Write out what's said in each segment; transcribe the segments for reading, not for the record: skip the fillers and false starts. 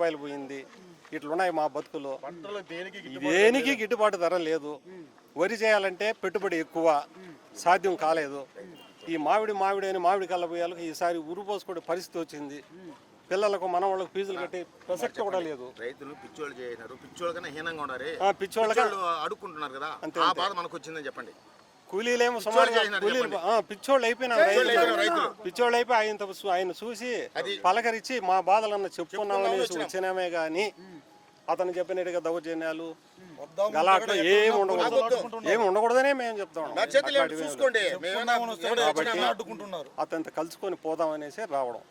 రూపాయలు పోయింది. ఇట్లున్నాయి మా బతుకులు. దేనికి గిట్టుబాటు ధర లేదు. వరి చేయాలంటే పెట్టుబడి ఎక్కువ, సాధ్యం కాలేదు. ఈ మామిడి అని మామిడి కళ్ళబోయాలకు ఈసారి ఉరుపోసుకునే పరిస్థితి వచ్చింది. పిల్లలకు మన వాళ్ళకి ఫీజులు కట్టి ప్రసక్తి కూడా లేదు. రైతులు పిచ్చోళ్ళు చేయనారు, పిచ్చోళ్ళ కన్నా హీనంగా ఉన్నారు. పిచ్చోళ్ళకి అడుక్కుంటున్నారు కదా, ఆ బాధ మనకు వచ్చిందని చెప్పండి. కూలీలేమో సుమారుగా కూలీలు పిచ్చోళ్ళు అయిపోయినారు. పిచ్చోళ్ళు అయిపోయి ఆయన చూసి పలకరించి మా బాధలన్న చెప్పుకున్నామనేసి వచ్చినామే గాని అతను చెప్పినట్టుగా దౌర్జన్యాలు గలాట్లు ఏమి ఉండకూడదనే మేము చెప్తాం. అతనితో కలుసుకొని పోదామనేసి రావడం.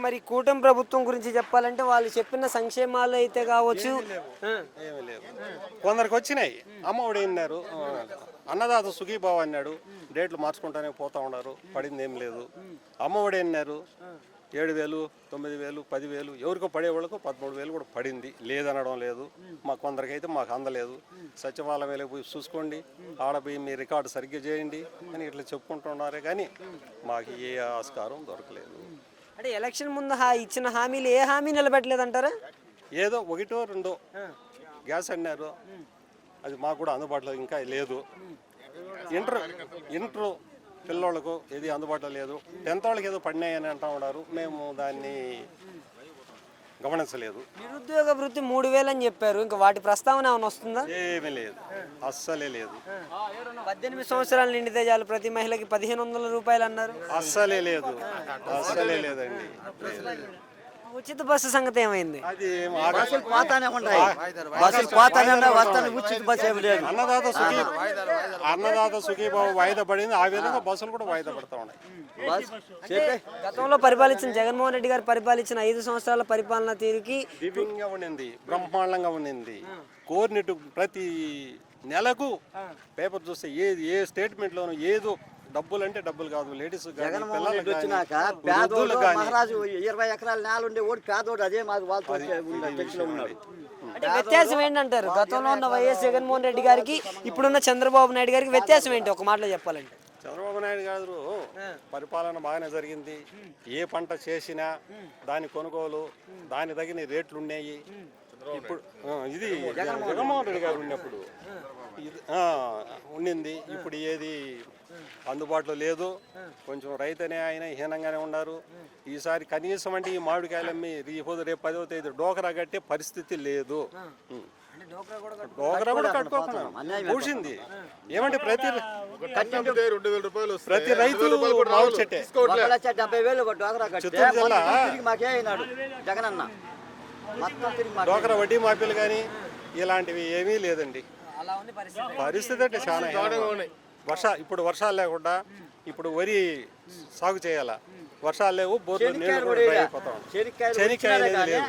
మరి కూటమి ప్రభుత్వం గురించి చెప్పాలంటే వాళ్ళు చెప్పిన సంక్షేమాలు అయితే కావచ్చు, ఏమీ లేదు. కొందరికి వచ్చినాయి. అమ్మఒడి అన్నారు, అన్నదాత సుఖీభావ అన్నాడు, డేట్లు మార్చుకుంటానే పోతా ఉన్నారు, పడింది ఏం లేదు. అమ్మఒడి అన్నారు 7,000, 9,000, 10,000, ఎవరికో పడేవాళ్ళకు 13,000 కూడా పడింది. లేదనడం లేదు. కొందరికైతే మాకు అందలేదు. సచివాలయంలో పోయి చూసుకోండి, ఆడపోయి మీ రికార్డు సరిగ్గా చేయండి అని ఇట్లా చెప్పుకుంటున్నారే కానీ మాకు ఏ ఆస్కారం దొరకలేదు. అంటే ఎలక్షన్ ముందు ఇచ్చిన హామీలు ఏ హామీ నిలబెట్టలేదంటారా? ఏదో 1, 2 గ్యాస్ అన్నారు, అది మాకు కూడా అందుబాటులో ఇంకా లేదు. ఇంటర్ పిల్లోళ్ళకు ఏది అందుబాటులో లేదు. 10th వాళ్ళకి ఏదో పడినాయని అంటూ ఉన్నారు, మేము దాన్ని గమనించలేదు. నిరుద్యోగ వృత్తి 3,000 అని చెప్పారు, ఇంకా వాటి ప్రస్తావన ఏమైనా వస్తుందా? ఏమీ లేదు, అస్సలే లేదు. 18 సంవత్సరాలు నిండితే చాలు ప్రతి మహిళకి 1,500 రూపాయలు అన్నారు. అస్సలే లేదు, అస్సలే లేదండి. ఉచిత బస్సు సంగతి ఏమైంది? అది అన్నదాత సుఖీభావ వాయిదా పడింది. ఆ విధంగా బస్సులు కూడా వాయిదా పడతా ఉన్నాయి. గతంలో పరిపాలించిన జగన్మోహన్ రెడ్డి గారు పరిపాలించిన 5 సంవత్సరాల పరిపాలన తీరుకి దివ్యంగా ఉండింది, బ్రహ్మాండంగా ఉండింది. కోరినట్టు ప్రతి నెలకు పేపర్ చూస్తే ఏ స్టేట్మెంట్లోనూ ఏదో డబ్బులు అంటే డబ్బులు కాదు. లేడీస్ వచ్చినాక పేదోడు మహారాజు 20 ఎకరాల నేల ఉండే ఓడి పేదోడు అదే మాకు వాళ్ళతో ఉన్నాడు. అంటే వ్యత్యాసం ఏంటంటారు? గతంలో ఉన్న వైఎస్ జగన్మోహన్ రెడ్డి గారికి ఇప్పుడున్న చంద్రబాబు నాయుడు గారికి వ్యత్యాసం ఏంటి ఒక మాటలో చెప్పాలంటే? చంద్రబాబు నాయుడు గారు పరిపాలన బాగానే జరిగింది. ఏ పంట చేసినా దాని కొనుగోలు దాని తగిన రేట్లు ఉన్నాయి. ఇప్పుడు ఇది జగన్మోహన్ రెడ్డి గారు ఉన్నప్పుడు ఉండింది. ఇప్పుడు ఏది అందుబాటులో లేదు. కొంచెం రైతనే ఆయన హీనంగానే ఉన్నారు. ఈసారి కనీసం అంటే ఈ మామిడికాయలు అమ్మి రేపు 10వ తేదీ డోకరా కట్టే పరిస్థితి లేదు. డోకరా కూడా కట్టుకోకుండా పూసింది. ఏమంటే ప్రతి రైతు మామిడి చెట్టే. చిత్తూరు జిల్లా డోకరా వడ్డీ మాఫీలు కానీ ఇలాంటివి ఏమీ లేదండి. పరిస్థితి అంటే చాలా ఇప్పుడు వర్షాలు లేకుండా ఇప్పుడు వరి సాగు చేయాలా, వర్షాలు లేవు, బోర్లు నీళ్లు కూడా అయిపోతాం. చెనిక్కాయ లేదు.